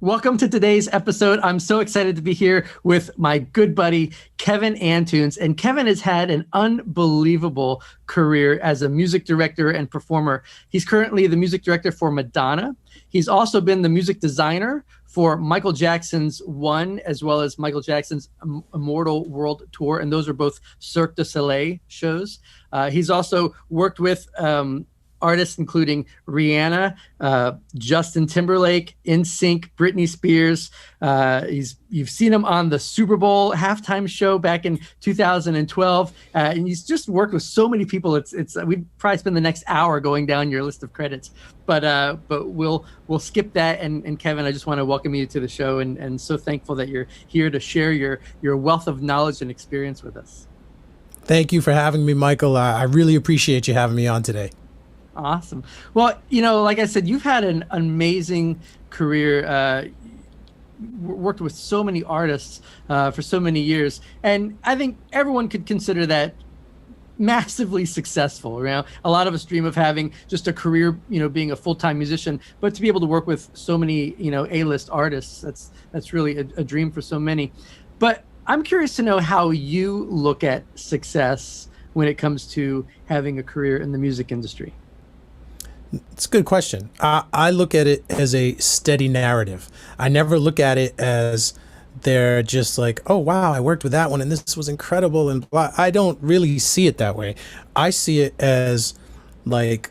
Welcome to today's episode. I'm so excited to be here with my good buddy, Kevin Antunes. And Kevin has had an unbelievable career as a music director and performer. He's currently the music director for Madonna. He's also been the music designer for Michael Jackson's One, as well as Michael Jackson's Immortal World Tour. And those are both Cirque du Soleil shows. He's also worked with artists including Rihanna, Justin Timberlake, NSYNC, Brittany Spears. You've seen him on the Super Bowl halftime show back in 2012, and he's just worked with so many people. We'd probably spend the next hour going down your list of credits, but we'll skip that. And Kevin, I just want to welcome you to the show, and so thankful that you're here to share your wealth of knowledge and experience with us. Thank you for having me, Michael. I really appreciate you having me on today. Awesome. Well, like I said, you've had an amazing career, worked with so many artists for so many years. And I think everyone could consider that massively successful. A lot of us dream of having just a career, being a full-time musician, but to be able to work with so many, A-list artists, that's really a dream for so many. But I'm curious to know how you look at success when it comes to having a career in the music industry. It's a good question. I look at it as a steady narrative. I never look at it as they're just like, oh, wow, I worked with that one and this was incredible. And blah. I don't really see it that way. I see it as like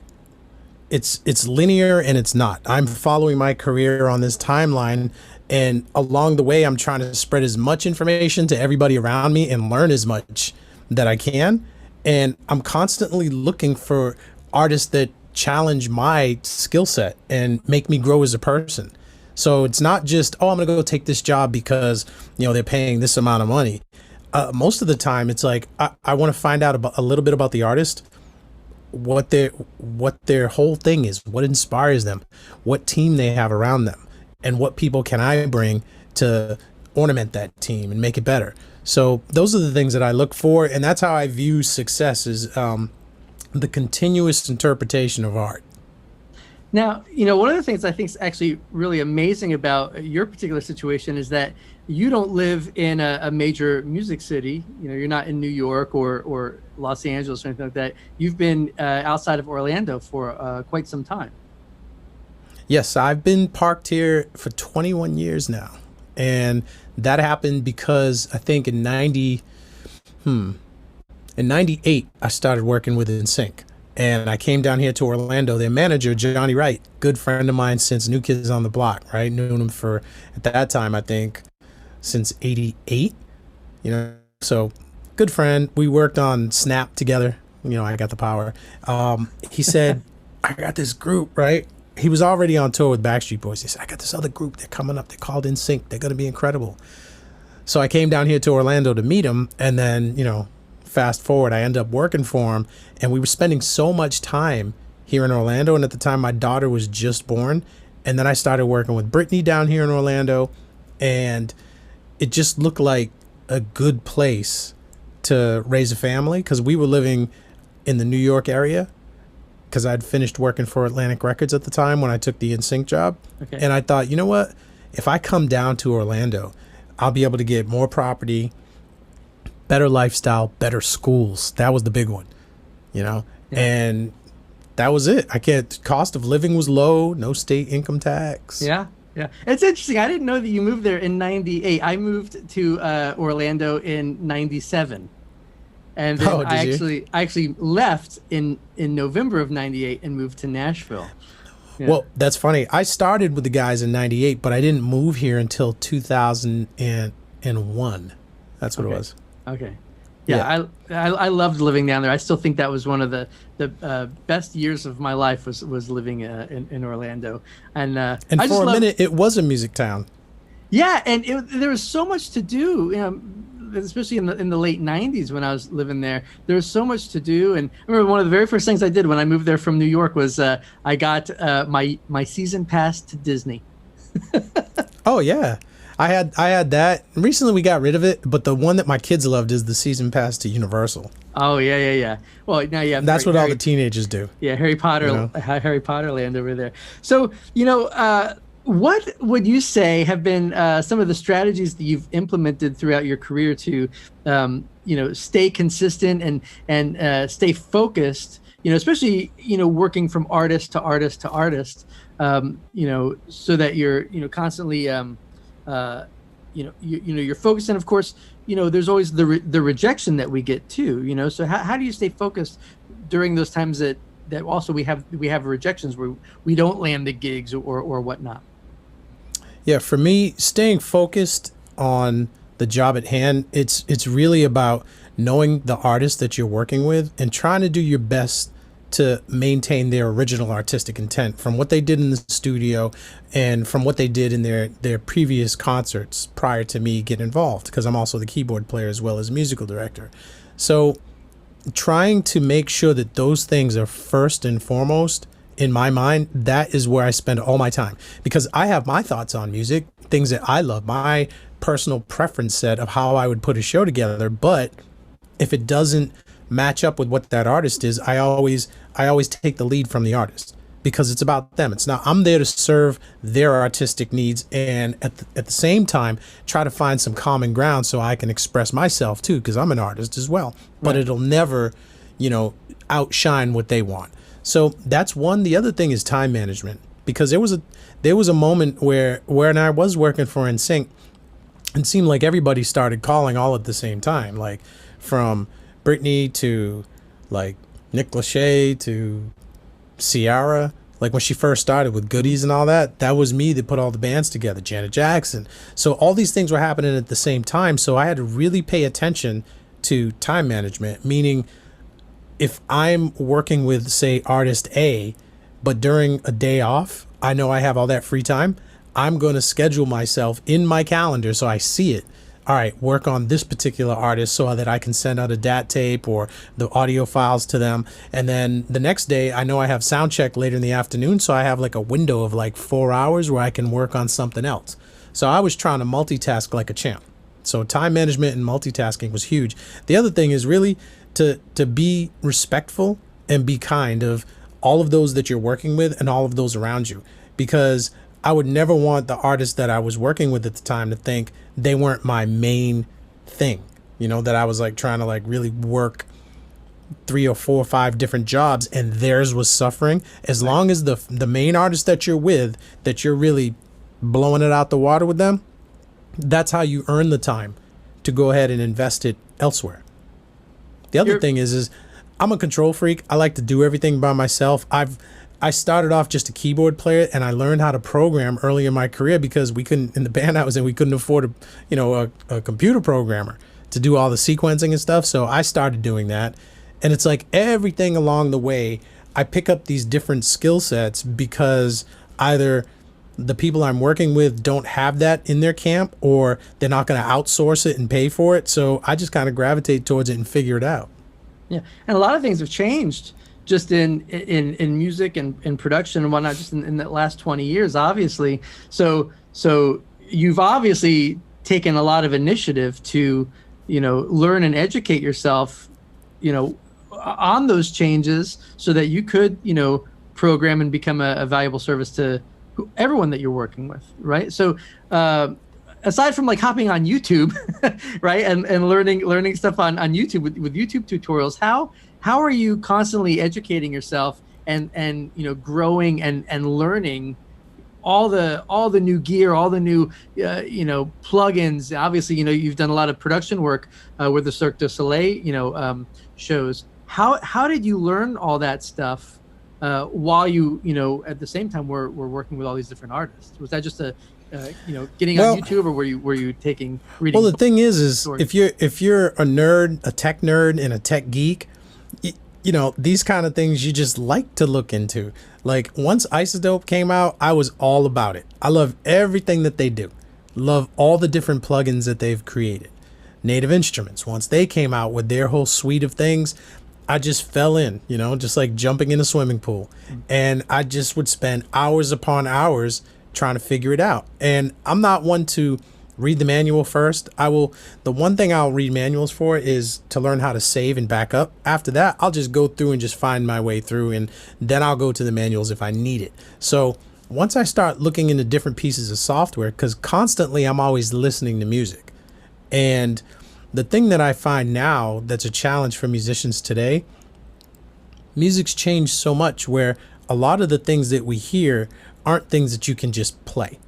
it's linear and it's not. I'm following my career on this timeline. And along the way, I'm trying to spread as much information to everybody around me and learn as much that I can. And I'm constantly looking for artists that challenge my skill set and make me grow as a person. So it's not just, oh, I'm gonna go take this job because they're paying this amount of money. Most of the time it's like I want to find out a little bit about the artist, what their whole thing is, what inspires them, what team they have around them, and what people can I bring to ornament that team and make it better. So those are the things that I look for, and that's how I view success is the continuous interpretation of art. Now, one of the things I think is actually really amazing about your particular situation is that you don't live in a major music city. You're not in New York or Los Angeles or anything like that. You've been outside of Orlando for quite some time. Yes, I've been parked here for 21 years now. And that happened because I think in 98, I started working with NSYNC, and I came down here to Orlando. Their manager, Johnny Wright, good friend of mine since New Kids on the Block, right? Knew him for, at that time, I think, since 88, so good friend. We worked on Snap together. I got the power. He said, I got this group, right? He was already on tour with Backstreet Boys. He said, I got this other group. They're coming up. They're called NSYNC. They're going to be incredible. So I came down here to Orlando to meet him, and then, fast forward, I ended up working for him, and we were spending so much time here in Orlando. And at the time, my daughter was just born. And then I started working with Brittany down here in Orlando, and it just looked like a good place to raise a family because we were living in the New York area because I'd finished working for Atlantic Records at the time when I took the NSYNC job. Okay. And I thought, you know what? If I come down to Orlando, I'll be able to get more property, better lifestyle, better schools. That was the big one, Yeah. And that was it. Cost of living was low, no state income tax. Yeah. It's interesting. I didn't know that you moved there in 98. I moved to Orlando in 97. And then I actually left in November of 98 and moved to Nashville. Yeah. Well, that's funny. I started with the guys in 98, but I didn't move here until 2001. That's what it was. Okay. Yeah. I loved living down there. I still think that was one of the best years of my life was living in Orlando. And for a minute, it was a music town. Yeah, and there was so much to do, especially in the late 90s when I was living there. There was so much to do. And I remember one of the very first things I did when I moved there from New York was I got my season pass to Disney. Oh, yeah. I had that. Recently we got rid of it, but the one that my kids loved is the season pass to Universal. Oh, yeah. Well, now you have that's all the teenagers do. Yeah, Harry Potter land over there. So, What would you say have been some of the strategies that you've implemented throughout your career to, stay consistent and stay focused? Especially working from artist to artist to artist. So that you're constantly, you're focused, and of course, there's always the rejection that we get too. So how do you stay focused during those times that also we have rejections where we don't land the gigs or whatnot? Yeah, for me, staying focused on the job at hand, it's really about knowing the artist that you're working with and trying to do your best to maintain their original artistic intent from what they did in the studio and from what they did in their previous concerts prior to me getting involved, because I'm also the keyboard player as well as musical director. So trying to make sure that those things are first and foremost in my mind, that is where I spend all my time, because I have my thoughts on music, things that I love, my personal preference set of how I would put a show together. But if it doesn't match up with what that artist is, I always take the lead from the artist, because it's about them. It's not, I'm there to serve their artistic needs, and at the same time try to find some common ground so I can express myself too, because I'm an artist as well. But Right. it'll never, outshine what they want. So that's one. The other thing is time management, because there was a moment where when I was working for NSYNC, it seemed like everybody started calling all at the same time, like from Brittany to like Nick Lachey to Ciara. Like when she first started with Goodies and all that, that was me that put all the bands together, Janet Jackson. So all these things were happening at the same time. So I had to really pay attention to time management, meaning if I'm working with, say, artist A, but during a day off, I know I have all that free time, I'm going to schedule myself in my calendar so I see it. All right, work on this particular artist so that I can send out a DAT tape or the audio files to them. And then the next day, I know I have sound check later in the afternoon, so I have like a window of like 4 hours where I can work on something else. So I was trying to multitask like a champ. So time management and multitasking was huge. The other thing is really to be respectful and be kind of all of those that you're working with and all of those around you, because I would never want the artist that I was working with at the time to think they weren't my main thing, that I was like trying to like really work 3 or 4 or 5 different jobs and theirs was suffering. As long as the main artist that you're with, that you're really blowing it out the water with them, that's how you earn the time to go ahead and invest it elsewhere. The other thing is I'm a control freak. I like to do everything by myself. I started off just a keyboard player, and I learned how to program early in my career because we couldn't, in the band I was in, we couldn't afford a computer programmer to do all the sequencing and stuff. So I started doing that. And it's like everything along the way, I pick up these different skill sets because either the people I'm working with don't have that in their camp, or they're not going to outsource it and pay for it. So I just kind of gravitate towards it and figure it out. Yeah, and a lot of things have changed just in music and in production and whatnot, just in the last 20 years, obviously. So you've obviously taken a lot of initiative to, learn and educate yourself, on those changes so that you could, program and become a valuable service to everyone that you're working with, right? So aside from like hopping on YouTube, right, and learning stuff on YouTube with YouTube tutorials, how are you constantly educating yourself and growing and learning all the new gear, all the new plugins? Obviously, you've done a lot of production work with the Cirque du Soleil shows. How did you learn all that stuff while you at the same time we're working with all these different artists? Was that just getting on YouTube, or were you reading? Well, the thing is stories? if you're a nerd, a tech nerd, and a tech geek, these kind of things you just like to look into. Like once Isotope came out, I was all about it. I love everything that they do. Love all the different plugins that they've created. Native Instruments, once they came out with their whole suite of things, I just fell in, just like jumping in a swimming pool. And I just would spend hours upon hours trying to figure it out. And I'm not one to read the manual first. The one thing I'll read manuals for is to learn how to save and back up. After that, I'll just go through and just find my way through, and then I'll go to the manuals if I need it. So once I start looking into different pieces of software, because constantly I'm always listening to music. And the thing that I find now that's a challenge for musicians today, music's changed so much where a lot of the things that we hear aren't things that you can just play.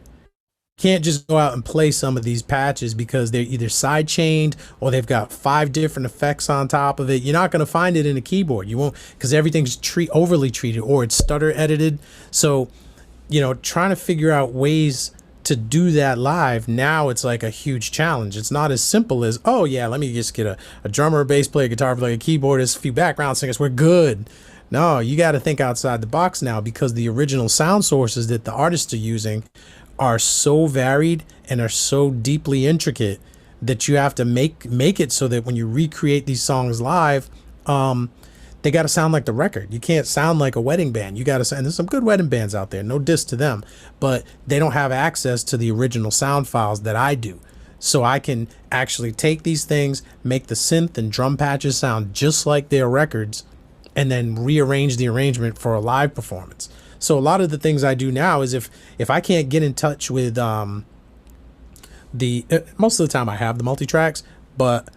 Can't just go out and play some of these patches because they're either side chained or they've got 5 different effects on top of it. You're not going to find it in a keyboard. You won't, because everything's overly treated or it's stutter edited. So, trying to figure out ways to do that live, now it's like a huge challenge. It's not as simple as, oh yeah, let me just get a drummer, a bass player, guitar player, a keyboardist, a few background singers, we're good. No, you got to think outside the box now, because the original sound sources that the artists are using are so varied and are so deeply intricate that you have to make it so that when you recreate these songs live, they got to sound like the record. You can't sound like a wedding band. You got to sound, and there's some good wedding bands out there, no diss to them, but they don't have access to the original sound files that I do. So I can actually take these things, make the synth and drum patches sound just like their records, and then rearrange the arrangement for a live performance. So a lot of the things I do now is if I can't get in touch with most of the time I have the multi-tracks, but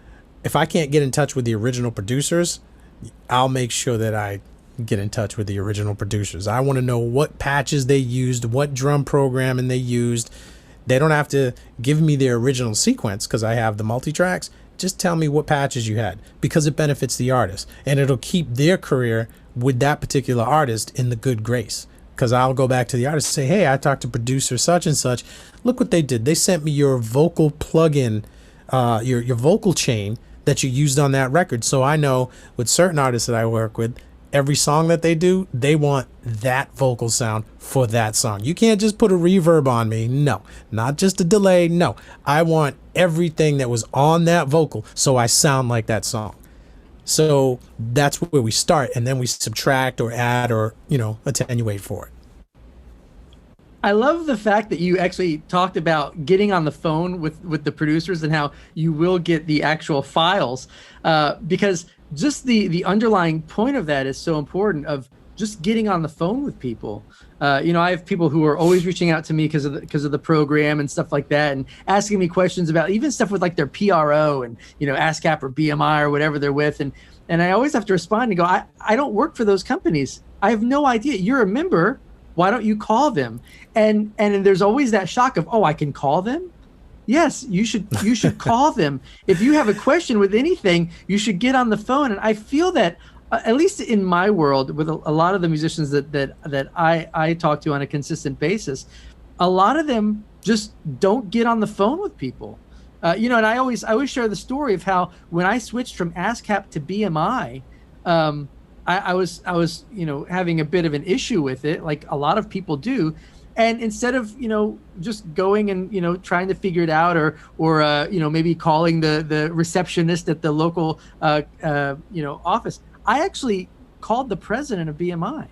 if I can't get in touch with the original producers, I'll make sure that I get in touch with the original producers. I want to know what patches they used, what drum programming they used. They don't have to give me their original sequence because I have the multi-tracks. Just tell me what patches you had, because it benefits the artist and it'll keep their career with that particular artist in the good grace. Because I'll go back to the artist and say, hey, I talked to producer such and such. Look what they did. They sent me your vocal plugin, your vocal chain that you used on that record. So I know with certain artists that I work with, every song that they do, they want that vocal sound for that song. You can't just put a reverb on me. No, not just a delay. No, I want everything that was on that vocal so I sound like that song. So that's where we start, and then we subtract or add or, attenuate for it. I love the fact that you actually talked about getting on the phone with the producers and how you will get the actual files, because just the underlying point of that is so important, of just getting on the phone with people. I have people who are always reaching out to me because of the program and stuff like that, and asking me questions about even stuff with like their PRO and ASCAP or BMI or whatever they're with, and I always have to respond and go, I don't work for those companies. I have no idea. You're a member. Why don't you call them? And there's always that shock of, oh, I can call them. Yes, you should call them. If you have a question with anything, you should get on the phone. And I feel that, at least in my world, with a lot of the musicians that I talk to on a consistent basis, a lot of them just don't get on the phone with people. And I always share the story of how when I switched from ASCAP to BMI, I was having a bit of an issue with it, like a lot of people do. And instead of just going and trying to figure it out, or maybe calling the receptionist at the local office, I actually called the president of BMI.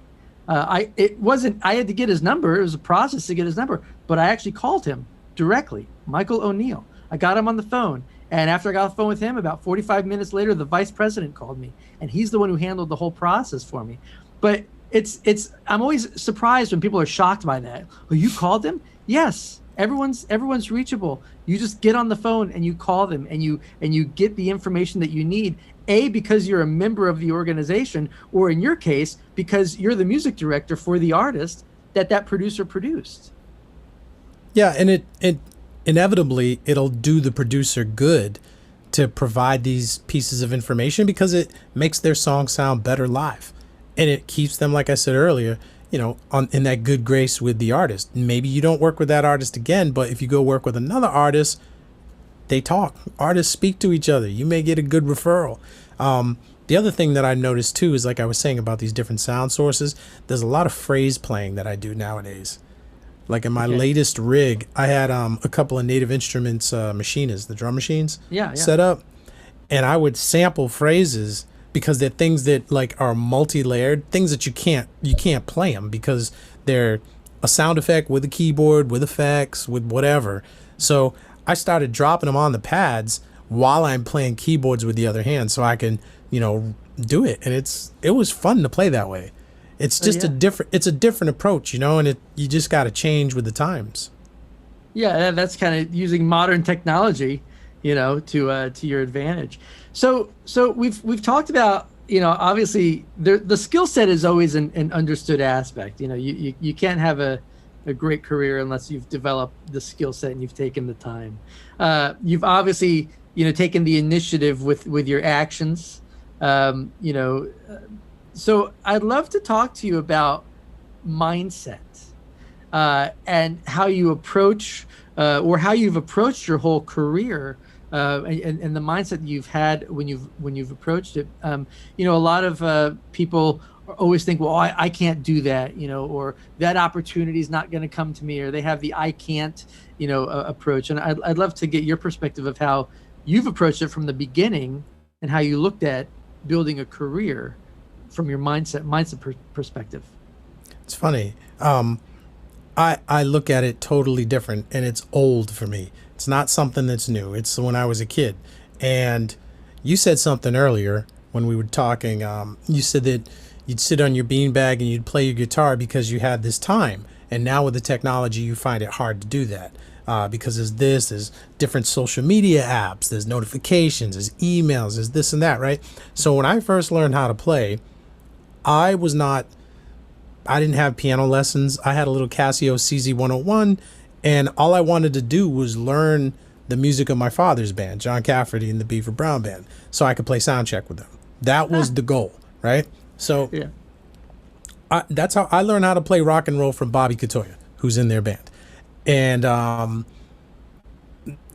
I had to get his number. It was a process to get his number, but I actually called him directly, Michael O'Neill. I got him on the phone, and after I got off the phone with him, about 45 minutes later, the vice president called me, and he's the one who handled the whole process for me. But I'm always surprised when people are shocked by that. Well, you called him? Yes. Everyone's reachable. You just get on the phone and you call them, and you get the information that you need. Because you're a member of the organization, or in your case, because you're the music director for the artist that producer produced. Yeah, and it inevitably it'll do the producer good to provide these pieces of information, because it makes their song sound better live, and it keeps them, like I said earlier, in that good grace with the artist. Maybe you don't work with that artist again, but if you go work with another artist, they talk. Artists speak to each other. You may get a good referral. The other thing that I noticed too is, like I was saying about these different sound sources, there's a lot of phrase playing that I do nowadays. Like in my latest rig, I had a couple of Native Instruments machinists, the drum machines, set up, and I would sample phrases, because they're things that like are multi-layered, things that you can't play them because they're a sound effect with a keyboard, with effects, with whatever. So I started dropping them on the pads while I'm playing keyboards with the other hand, so I can do it, and it was fun to play that way. It's Oh, just yeah. it's a different approach, and you just got to change with the times. Yeah, that's kind of using modern technology, to your advantage. So we've talked about, obviously the skill set is always an understood aspect. You can't have a great career unless you've developed the skill set and you've taken the time. You've obviously, taken the initiative with your actions. Um, you know, so I'd love to talk to you about mindset, and how you approach, or how you've approached your whole career, and the mindset you've had when you've approached it. A lot of people always think, well, I can't do that, or that opportunity is not going to come to me, or they have the I can't, approach. And I'd love to get your perspective of how you've approached it from the beginning and how you looked at building a career from your mindset perspective. It's funny. I look at it totally different, and it's old for me. It's not something that's new. It's when I was a kid. And you said something earlier when we were talking. You said that you'd sit on your beanbag and you'd play your guitar because you had this time. And now with the technology, you find it hard to do that, because there's different social media apps, there's notifications, there's emails, there's this and that, right? So when I first learned how to play, I was not I didn't have piano lessons. I had a little Casio CZ101, and all I wanted to do was learn the music of my father's band, John Cafferty and the Beaver Brown Band, so I could play sound check with them. That was the goal, right? So Yeah. that's how I learned how to play rock and roll from Bobby Katoya, who's in their band. And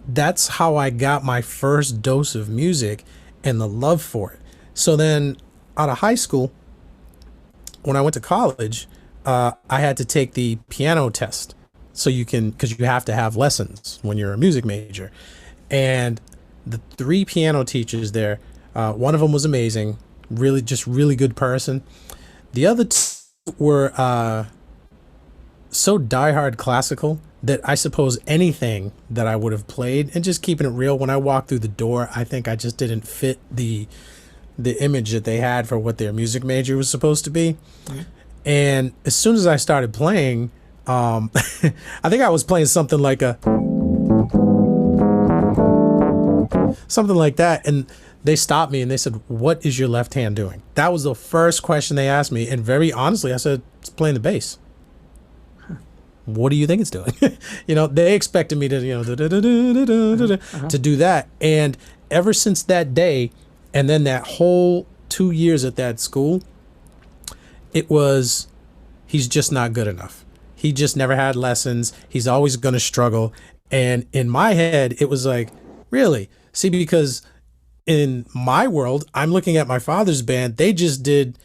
that's how I got my first dose of music and the love for it. So then out of high school, when I went to college, I had to take the piano test. So because you have to have lessons when you're a music major. And the three piano teachers there, one of them was amazing, really good person. The other two were so diehard classical that I suppose anything that I would have played, and just keeping it real, when I walked through the door, I think I just didn't fit the image that they had for what their music major was supposed to be. Mm-hmm. And as soon as I started playing, I think I was playing something like that, and they stopped me and they said, "What is your left hand doing?" That was the first question they asked me, and very honestly, I said, "It's playing the bass." What do you think it's doing? They expected me to, to do that. And ever since that day, and then that whole 2 years at that school, it was, he's just not good enough. He just never had lessons. He's always going to struggle. And in my head, it was like, really? See, because in my world, I'm looking at my father's band. They just did,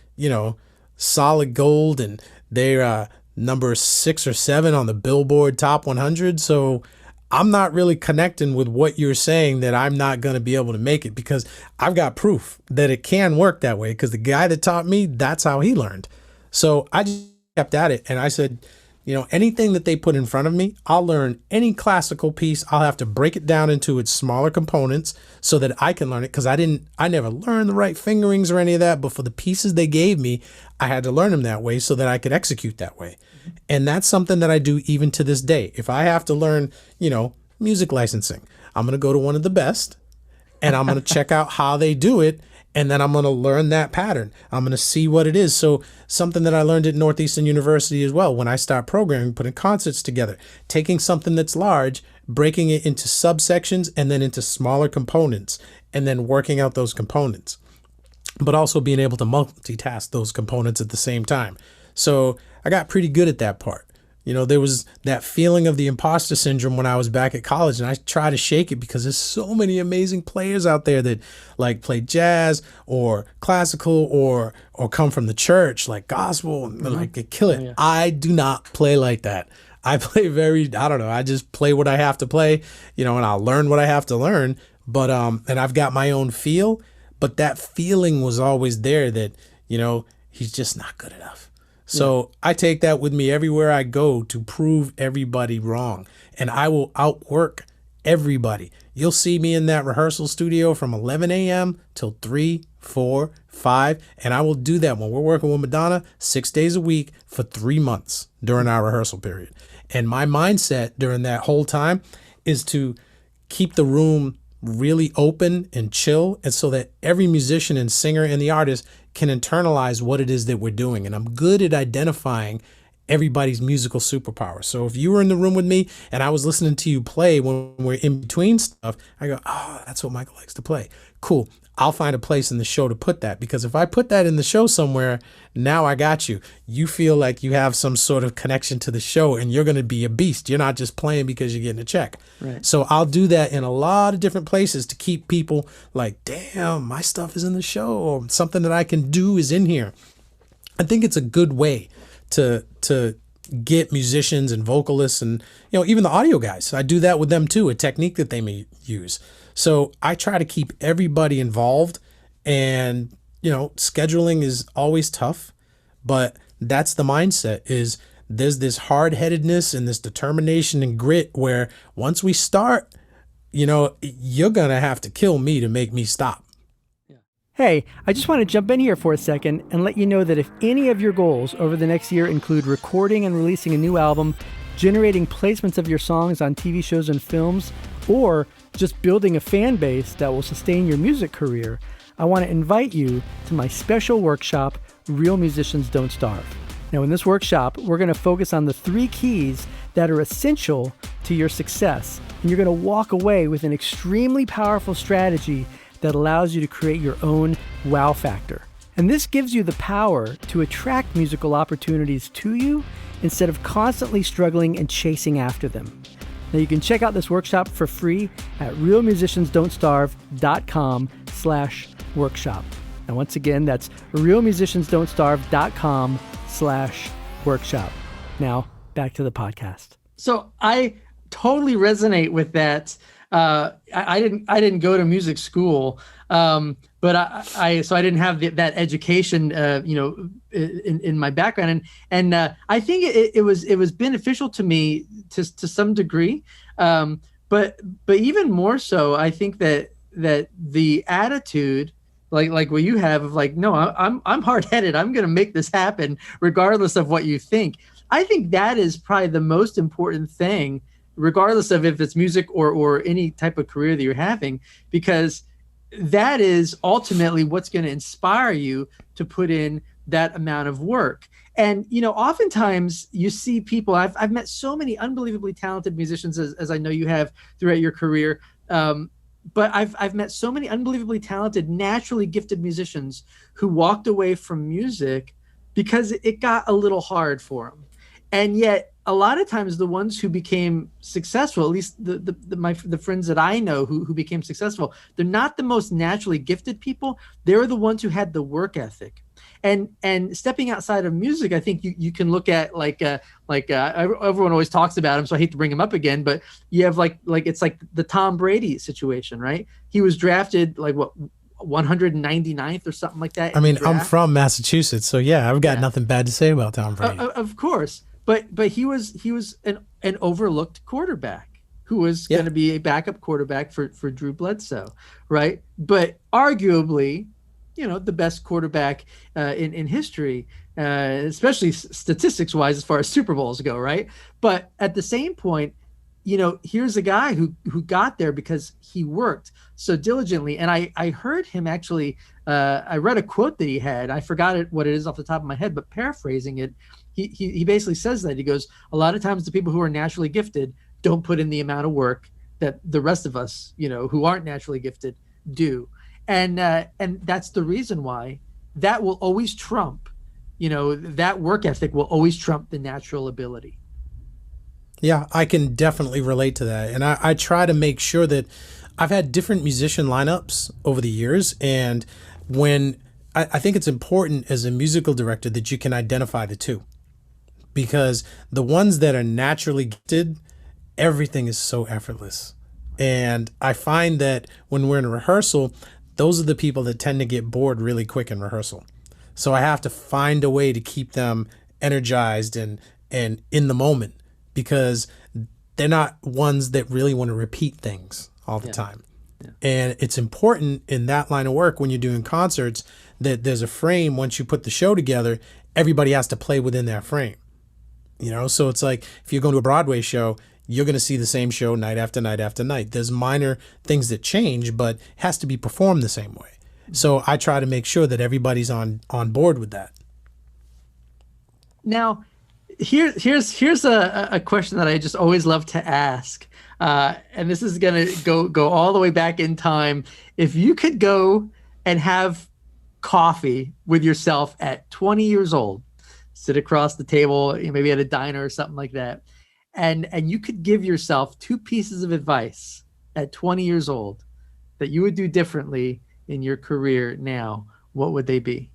solid gold, and they're number 6 or 7 on the Billboard Top 100. So I'm not really connecting with what you're saying, that I'm not going to be able to make it, because I've got proof that it can work that way, because the guy that taught me, that's how he learned. So I just kept at it, and I said, anything that they put in front of me, I'll learn any classical piece. I'll have to break it down into its smaller components so that I can learn it, because I never learned the right fingerings or any of that, but for the pieces they gave me, I had to learn them that way so that I could execute that way. And that's something that I do even to this day. If I have to learn, music licensing, I'm going to go to one of the best, and I'm going to check out how they do it. And then I'm going to learn that pattern. I'm going to see what it is. So something that I learned at Northeastern University as well, when I start programming, putting concerts together, taking something that's large, breaking it into subsections and then into smaller components, and then working out those components, but also being able to multitask those components at the same time. So I got pretty good at that part. There was that feeling of the imposter syndrome when I was back at college, and I try to shake it because there's so many amazing players out there that like play jazz or classical or come from the church, like gospel, and like they kill it. Oh, yeah. I do not play like that. I play I just play what I have to play, and I'll learn what I have to learn. But and I've got my own feel, but that feeling was always there that, he's just not good enough. So I take that with me everywhere I go to prove everybody wrong, and I will outwork everybody. You'll see me in that rehearsal studio from 11 a.m. till 3, 4, 5, and I will do that when we're working with Madonna 6 days a week for 3 months during our rehearsal period. And my mindset during that whole time is to keep the room really open and chill, and so that every musician and singer and the artist can internalize what it is that we're doing. And I'm good at identifying everybody's musical superpower. So if you were in the room with me and I was listening to you play when we're in between stuff, I go, oh, that's what Michael likes to play. Cool. I'll find a place in the show to put that, because if I put that in the show somewhere, now I got you. You feel like you have some sort of connection to the show, and you're going to be a beast. You're not just playing because you're getting a check. Right. So I'll do that in a lot of different places to keep people like, damn, my stuff is in the show, or something that I can do is in here. I think it's a good way to get musicians and vocalists and, you know, even the audio guys. I do that with them too, a technique that they may use. So I try to keep everybody involved, and, you know, scheduling is always tough, but that's the mindset. Is there's this hard-headedness and this determination and grit where once we start, you know, you're going to have to kill me to make me stop. Hey, I just want to jump in here for a second and let you know that if any of your goals over the next year include recording and releasing a new album, generating placements of your songs on TV shows and films, or just building a fan base that will sustain your music career, I want to invite you to my special workshop, Real Musicians Don't Starve. Now, in this workshop, we're going to focus on the 3 keys that are essential to your success, and you're going to walk away with an extremely powerful strategy that allows you to create your own wow factor. And this gives you the power to attract musical opportunities to you instead of constantly struggling and chasing after them. Now, you can check out this workshop for free at realmusiciansdon'tstarve.com/workshop. And once again, that's realmusiciansdon'tstarve.com/workshop. Now, back to the podcast. So I totally resonate with that. I didn't go to music school, but I didn't have that education, in my background, and I think it was beneficial to me to some degree, but even more so, I think that the attitude, like what you have of like, no, I'm hard-headed, I'm going to make this happen regardless of what you think. I think that is probably the most important thing, regardless of if it's music or any type of career that you're having, because that is ultimately what's going to inspire you to put in that amount of work. And, you know, oftentimes you see people, I've met so many unbelievably talented musicians, as I know you have throughout your career. But I've met so many unbelievably talented, naturally gifted musicians who walked away from music because it got a little hard for them. And yet, a lot of times, the ones who became successful, at least the friends that I know who became successful, they're not the most naturally gifted people. They're the ones who had the work ethic. And stepping outside of music, I think you can look at like everyone always talks about him, so I hate to bring him up again, but you have like it's like the Tom Brady situation, right? He was drafted like what, 199th or something like that. I mean, I'm from Massachusetts, so yeah, I've got nothing bad to say about Tom Brady. Of course. But he was an overlooked quarterback who was going to be a backup quarterback for Drew Bledsoe, right? But arguably, you know, the best quarterback in history, especially statistics wise, as far as Super Bowls go, right? But at the same point, you know, here's a guy who got there because he worked so diligently. And I heard him actually, I read a quote that he had. I forgot what it is off the top of my head, but paraphrasing it, he basically says that. He goes, a lot of times the people who are naturally gifted don't put in the amount of work that the rest of us, you know, who aren't naturally gifted do. And that's the reason why that will always trump, you know, that work ethic will always trump the natural ability. Yeah, I can definitely relate to that. And I try to make sure that I've had different musician lineups over the years. And when I think it's important as a musical director that you can identify the two, because the ones that are naturally gifted, everything is so effortless. And I find that when we're in a rehearsal, those are the people that tend to get bored really quick in rehearsal. So I have to find a way to keep them energized and in the moment, because they're not ones that really want to repeat things all the time. And it's important in that line of work when you're doing concerts that there's a frame. Once you put the show together, everybody has to play within that frame. You know, so it's like if you're going to a Broadway show, you're going to see the same show night after night after night. There's minor things that change, but it has to be performed the same way. So I try to make sure that everybody's on board with that. Now, here's a question that I just always love to ask, and this is gonna go all the way back in time. If you could go and have coffee with yourself at 20 years old, sit across the table, maybe at a diner or something like that, and you could give yourself 2 pieces of advice at 20 years old that you would do differently in your career now, what would they be?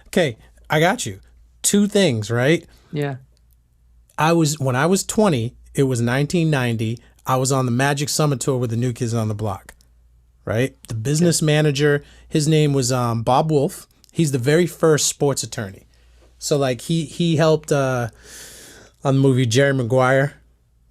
Okay, I got you. 2 things, right? Yeah. When I was 20, it was 1990. I was on the Magic Summer Tour with the New Kids on the Block, right? The business manager, his name was Bob Wolf. He's the very first sports attorney. So like he helped on the movie Jerry Maguire.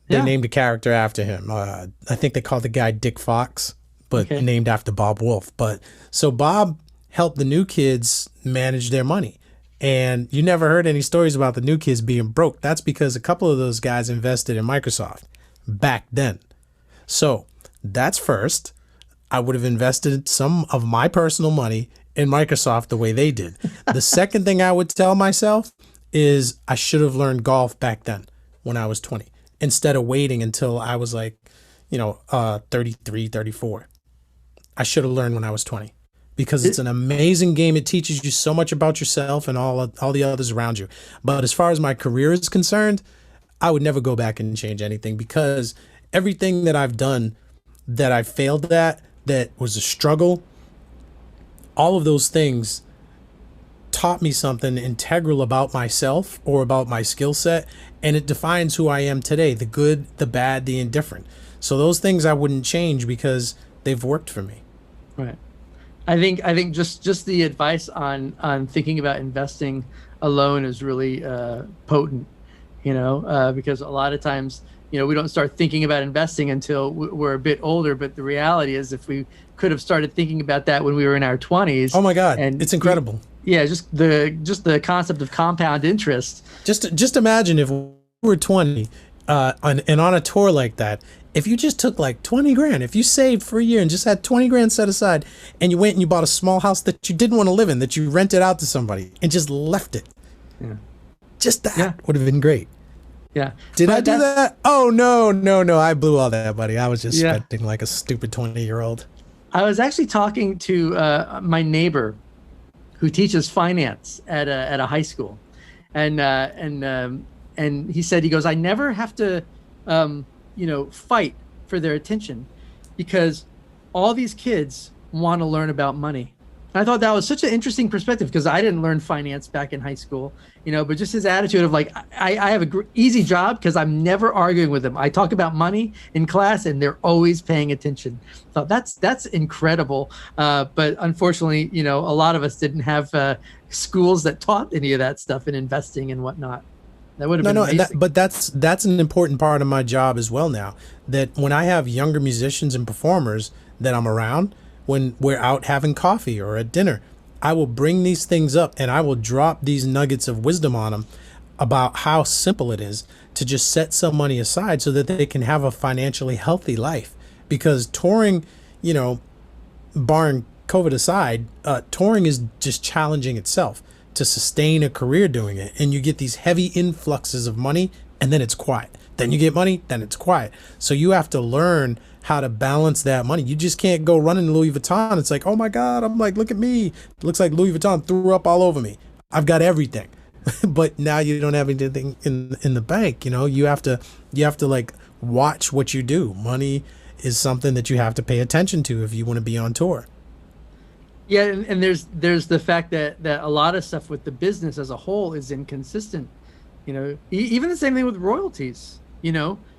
They named a character after him. I think they called the guy Dick Fox, but named after Bob Wolf. But so Bob helped the New Kids manage their money. And you never heard any stories about the New Kids being broke. That's because a couple of those guys invested in Microsoft back then. So that's first. I would have invested some of my personal money in Microsoft the way they did. The second thing I would tell myself is I should have learned golf back then when I was 20, instead of waiting until I was like, 33, 34. I should have learned when I was 20. Because it's an amazing game. It teaches you so much about yourself and all the others around you. But as far as my career is concerned, I would never go back and change anything, because everything that I've done that I failed at, that was a struggle, all of those things taught me something integral about myself or about my skill set, and it defines who I am today, the good, the bad, the indifferent. So those things I wouldn't change because they've worked for me. Right. I think just the advice on thinking about investing alone is really potent, because a lot of times, we don't start thinking about investing until we're a bit older. But the reality is, if we could have started thinking about that when we were in our 20s. Oh my God, and it's incredible. Just the concept of compound interest. Just imagine if we were 20 and on a tour like that. If you just took like 20 grand, if you saved for a year and just had 20 grand set aside, and you went and you bought a small house that you didn't want to live in, that you rented out to somebody and just left it. Yeah. Just that would have been great. Yeah. Did I do that? Oh, no. I blew all that, buddy. I was just spending like a stupid 20-year-old. I was actually talking to my neighbor who teaches finance at a high school. And he said, he goes, I never have to, fight for their attention, because all these kids want to learn about money. And I thought that was such an interesting perspective, because I didn't learn finance back in high school, but just his attitude of like, I have a easy job because I'm never arguing with them. I talk about money in class and they're always paying attention. So that's incredible. But unfortunately, a lot of us didn't have schools that taught any of that stuff in investing and whatnot. That would have been amazing. But that's an important part of my job as well now, that when I have younger musicians and performers that I'm around, when we're out having coffee or at dinner, I will bring these things up and I will drop these nuggets of wisdom on them about how simple it is to just set some money aside so that they can have a financially healthy life. Because touring, barring COVID aside, touring is just challenging itself to sustain a career doing it. And you get these heavy influxes of money and then it's quiet. Then you get money, then it's quiet. So you have to learn how to balance that money. You just can't go running Louis Vuitton. It's like, oh my God, I'm like, look at me. It looks like Louis Vuitton threw up all over me. I've got everything. But now you don't have anything in the bank. You have to like watch what you do. Money is something that you have to pay attention to if you want to be on tour. Yeah, and there's the fact that a lot of stuff with the business as a whole is inconsistent. Even the same thing with royalties.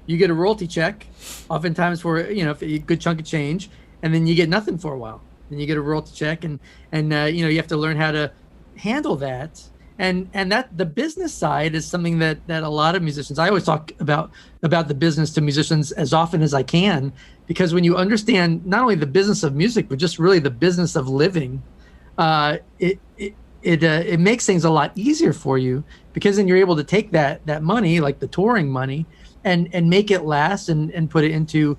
You get a royalty check, oftentimes for a good chunk of change, and then you get nothing for a while. Then you get a royalty check, and you have to learn how to handle that And that the business side is something that a lot of musicians, I always talk about the business to musicians as often as I can, because when you understand not only the business of music but just really the business of living, it makes things a lot easier for you, because then you're able to take that money, like the touring money, and make it last and put it into,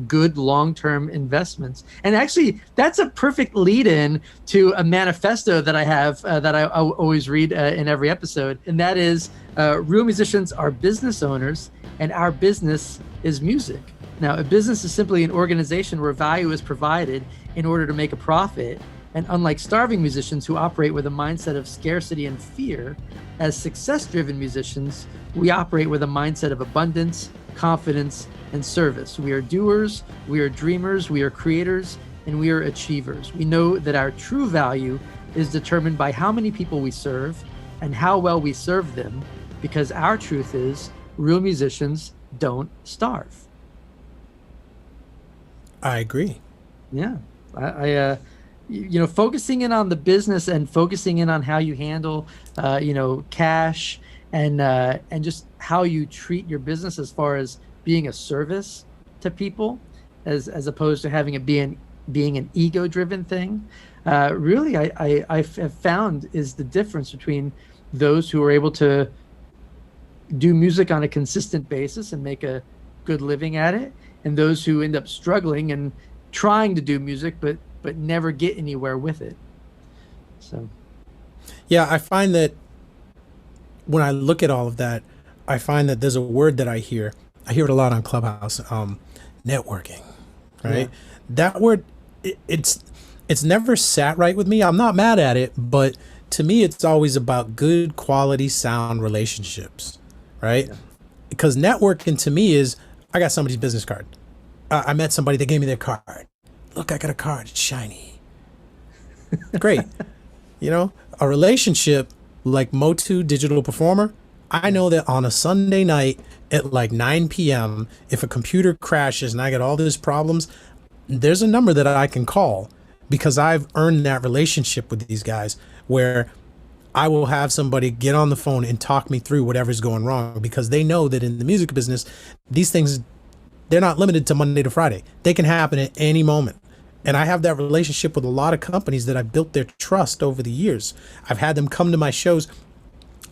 good long-term investments. And actually, that's a perfect lead-in to a manifesto that I have that I always read in every episode, and that is, real musicians are business owners, and our business is music. Now, a business is simply an organization where value is provided in order to make a profit. And unlike starving musicians who operate with a mindset of scarcity and fear, as success-driven musicians, we operate with a mindset of abundance, confidence, and service. We are doers, we are dreamers, we are creators, and we are achievers. We know that our true value is determined by how many people we serve and how well we serve them, because our truth is real musicians don't starve. I agree. Yeah. I focusing in on the business and focusing in on how you handle, cash and just how you treat your business as far as being a service to people, as opposed to having it being an ego-driven thing. Really, I have found is the difference between those who are able to do music on a consistent basis and make a good living at it, and those who end up struggling and trying to do music but never get anywhere with it. So yeah, I find that when I look at all of that, I find that there's a word that I hear it a lot on Clubhouse, networking, right? Yeah. That word, it's never sat right with me. I'm not mad at it, but to me, it's always about good quality sound relationships, right? Yeah. Because networking to me is, I got somebody's business card. I met somebody, they gave me their card. Look, I got a card, it's shiny. Great. A relationship like Motu Digital Performer, I know that on a Sunday night at like 9 p.m., if a computer crashes and I get all these problems, there's a number that I can call, because I've earned that relationship with these guys where I will have somebody get on the phone and talk me through whatever's going wrong, because they know that in the music business, these things, they're not limited to Monday to Friday. They can happen at any moment. And I have that relationship with a lot of companies that I've built their trust over the years. I've had them come to my shows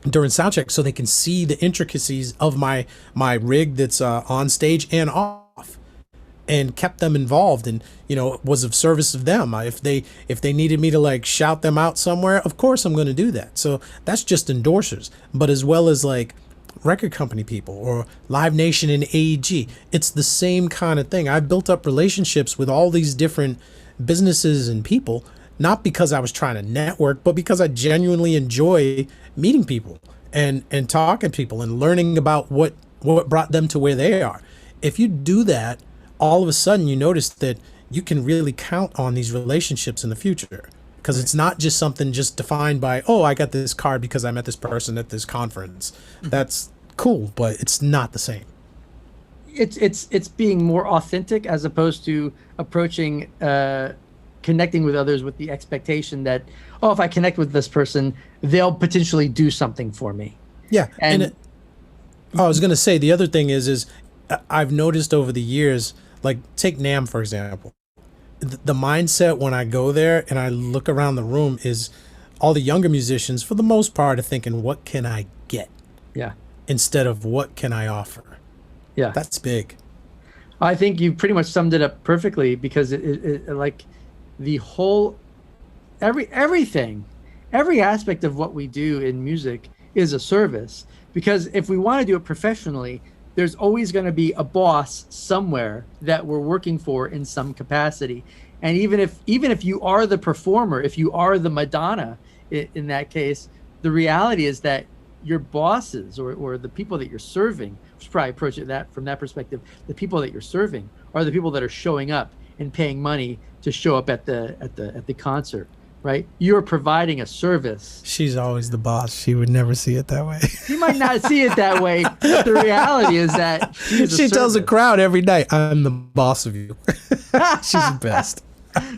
during soundcheck so they can see the intricacies of my rig that's on stage and off, and kept them involved, and was of service of them. If they needed me to like shout them out somewhere, of course I'm going to do that. So that's just endorsers, but as well as like record company people or Live Nation and AEG, it's the same kind of thing. I've built up relationships with all these different businesses and people, not because I was trying to network, but because I genuinely enjoy meeting people and talking to people and learning about what brought them to where they are. If you do that, all of a sudden you notice that you can really count on these relationships in the future, because it's not just something just defined by, oh, I got this card because I met this person at this conference. That's cool, but it's not the same. It's being more authentic, as opposed to approaching connecting with others with the expectation that, oh, if I connect with this person, they'll potentially do something for me. Yeah. And I was going to say, the other thing is I've noticed over the years, like take NAMM, for example, the mindset when I go there and I look around the room is all the younger musicians, for the most part, are thinking, what can I get? Yeah. Instead of what can I offer? Yeah. That's big. I think you pretty much summed it up perfectly, because it like the whole, everything, every aspect of what we do in music is a service. Because if we want to do it professionally, there's always going to be a boss somewhere that we're working for in some capacity. And even if you are the performer, if you are the Madonna in that case, the reality is that your bosses or the people that you're serving, we should probably approach it from that perspective, the people that you're serving are the people that are showing up and paying money to show up at the concert, right? You're providing a service. She's always the boss. She would never see it that way. She might not see it that way, but the reality is that she tells the crowd every night, I'm the boss of you. She's the best.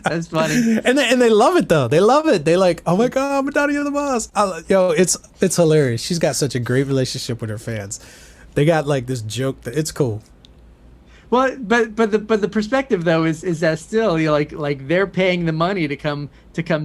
That's funny. And they love it though. They love it. They like, oh my God, Madonna, you're the boss. Yo, it's hilarious. She's got such a great relationship with her fans. They got like this joke that it's cool. Well, but the perspective though is that still, you know, like they're paying the money to come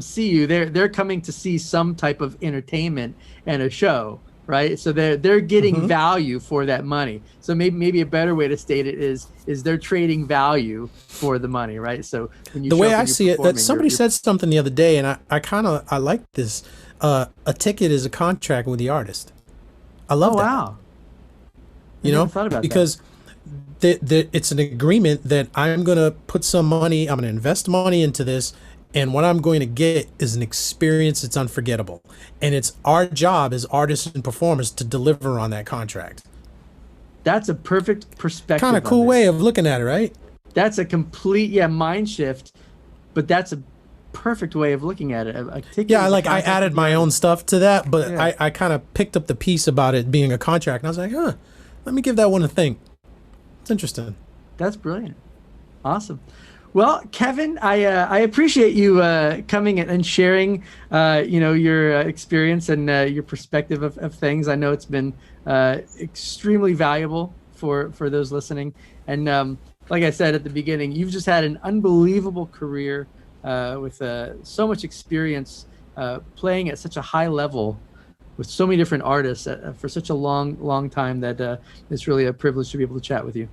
see you. They're coming to see some type of entertainment and a show, right? So they're getting value for that money. So maybe a better way to state it is they're trading value for the money, right? So when you the way I see it, that somebody said something the other day, and I like this. A ticket is a contract with the artist. I love that. Wow. You know, because it's an agreement that I'm going to put some money, I'm going to invest money into this, and what I'm going to get is an experience that's unforgettable. And it's our job as artists and performers to deliver on that contract. That's a perfect perspective. Kind of cool way of looking at it, right? That's a complete mind shift, but that's a perfect way of looking at it. I added my own stuff to that, but yeah. I kind of picked up the piece about it being a contract, and I was like, let me give that one a think. It's interesting. That's brilliant. Awesome. Well, Kevin, I appreciate you coming and sharing, your experience and your perspective of things. I know it's been extremely valuable for those listening. And like I said at the beginning, you've just had an unbelievable career with so much experience playing at such a high level with so many different artists for such a long time that it's really a privilege to be able to chat with you.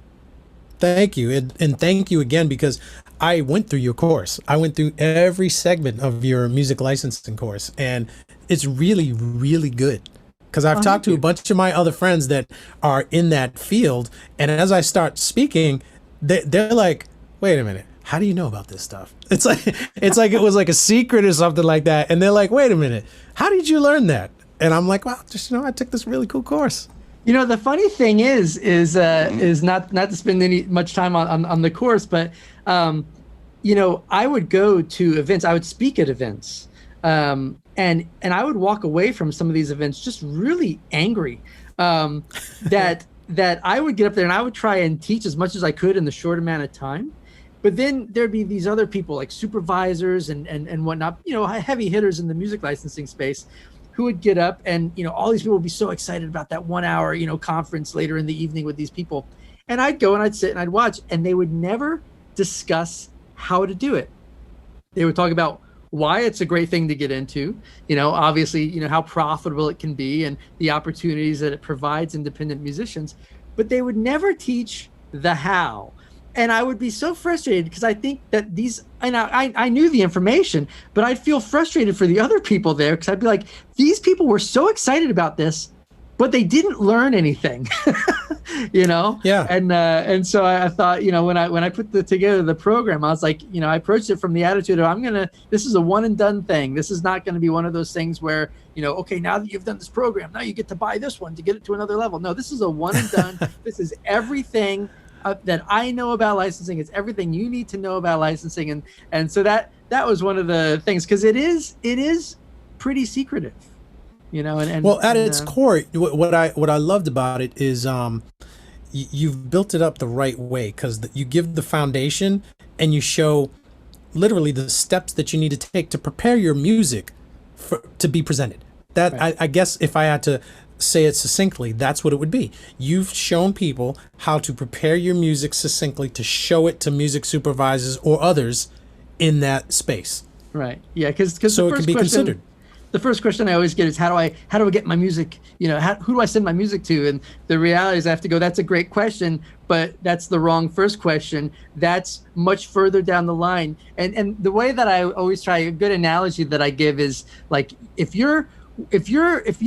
Thank you. And thank you again, because I went through your course. I went through every segment of your music licensing course, and it's really, really good. Because I've talked to a bunch of my other friends that are in that field, and as I start speaking, they're like, wait a minute, how do you know about this stuff? It's like it was like a secret or something like that. And they're like, wait a minute, how did you learn that? And I'm like, well, just, I took this really cool course. The funny thing is not to spend much time on the course, but I would go to events. I would speak at events, and I would walk away from some of these events just really angry that I would get up there and I would try and teach as much as I could in the short amount of time. But then there'd be these other people like supervisors and whatnot, heavy hitters in the music licensing space, who would get up and, all these people would be so excited about that 1 hour, conference later in the evening with these people. And I'd go and I'd sit and I'd watch, and they would never discuss how to do it. They would talk about why it's a great thing to get into, obviously, how profitable it can be and the opportunities that it provides independent musicians, but they would never teach the how. And I would be so frustrated because I think that I knew the information, but I'd feel frustrated for the other people there, because I'd be like, these people were so excited about this, but they didn't learn anything, Yeah. And so I thought, when I put together the program, I was like, I approached it from the attitude of this is a one and done thing. This is not going to be one of those things where, okay, now that you've done this program, now you get to buy this one to get it to another level. No, this is a one and done. This is everything that I know about licensing. It's everything you need to know about licensing, and so that was one of the things, because it is pretty secretive, And well, at its core, what I loved about it is you've built it up the right way, because you give the foundation and you show literally the steps that you need to take to prepare your music to be presented. That right. I guess if I had to say it succinctly, that's what it would be. You've shown people how to prepare your music succinctly to show it to music supervisors or others in that space. Right. Yeah. Because so it can be considered. The first question I always get is how do I get my music? Who do I send my music to? And the reality is I have to go, that's a great question, but that's the wrong first question. That's much further down the line. And the way that I always try, a good analogy that I give is like, if you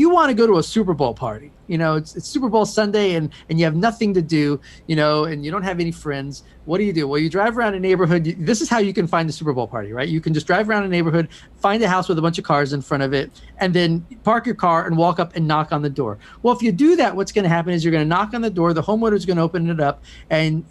want to go to a Super Bowl party, it's Super Bowl Sunday and you have nothing to do, and you don't have any friends, what do? Well, you drive around a neighborhood. This is how you can find the Super Bowl party, right? You can just drive around a neighborhood, find a house with a bunch of cars in front of it, and then park your car and walk up and knock on the door. Well, if you do that, what's going to happen is you're going to knock on the door, the homeowner is going to open it up, and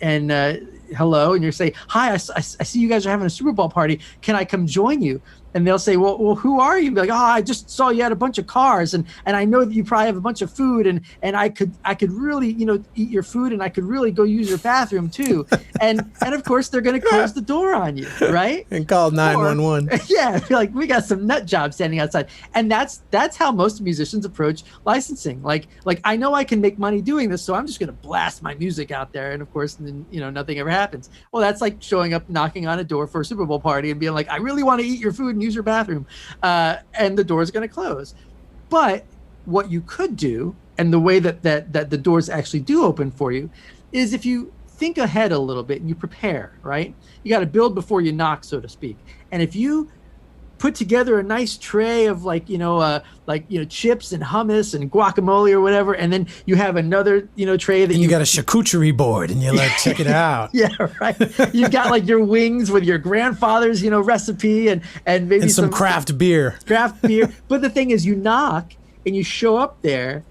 hello, and you say, hi, I see you guys are having a Super Bowl party. Can I come join you? And they'll say, well, who are you? And be like, oh, I just saw you had a bunch of cars, and I know that you probably have a bunch of food, and I could really, eat your food, and I could really go use your bathroom too. And of course they're going to close the door on you, right? And call 911. Yeah, like, we got some nut job standing outside. And that's how most musicians approach licensing. Like I know I can make money doing this, so I'm just going to blast my music out there. And of course, then, nothing ever happens. Well, that's like showing up, knocking on a door for a Super Bowl party and being like, I really want to eat your food and use your bathroom, and the door's going to close. But what you could do, and the way that the doors actually do open for you, is if you think ahead a little bit and you prepare, right? You got to build before you knock, so to speak. And if you put together a nice tray of chips and hummus and guacamole or whatever, and then you have another tray that you got a charcuterie board, and you're like, check it out. Yeah, right. You've got like your wings with your grandfather's recipe, and maybe some craft beer. But the thing is, you knock and you show up there,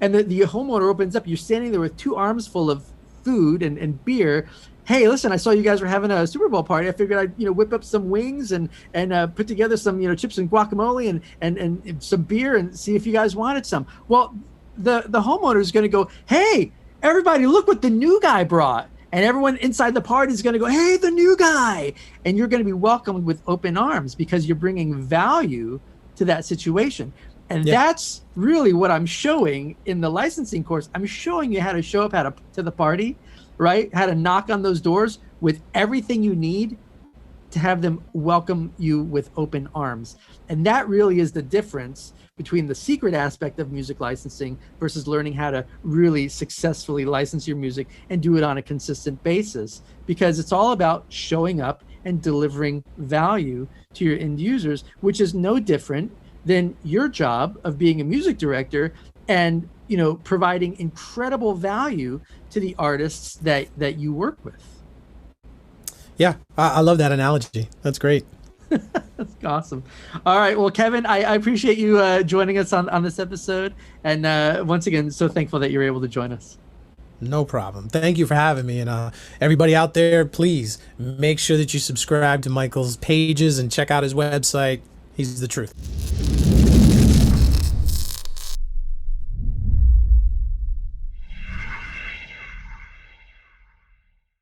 and the homeowner opens up. You're standing there with 2 arms full of food and beer. Hey, listen, I saw you guys were having a Super Bowl party. I figured I'd, whip up some wings and put together some, chips and guacamole and some beer and see if you guys wanted some. Well, the homeowner is going to go, hey, everybody, look what the new guy brought. And everyone inside the party is going to go, hey, the new guy. And you're going to be welcomed with open arms because you're bringing value to that situation. And that's really what I'm showing in the licensing course. I'm showing you how to show up to the party, right? How to knock on those doors with everything you need to have them welcome you with open arms. And that really is the difference between the secret aspect of music licensing versus learning how to really successfully license your music and do it on a consistent basis, because it's all about showing up and delivering value to your end users, which is no different than your job of being a music director and providing incredible value to the artists that you work with. Yeah, I love that analogy. That's great. That's awesome. All right. Well, Kevin, I appreciate you joining us on this episode. And once again, so thankful that you're able to join us. No problem. Thank you for having me. And everybody out there, please make sure that you subscribe to Michael's pages and check out his website. He's the truth.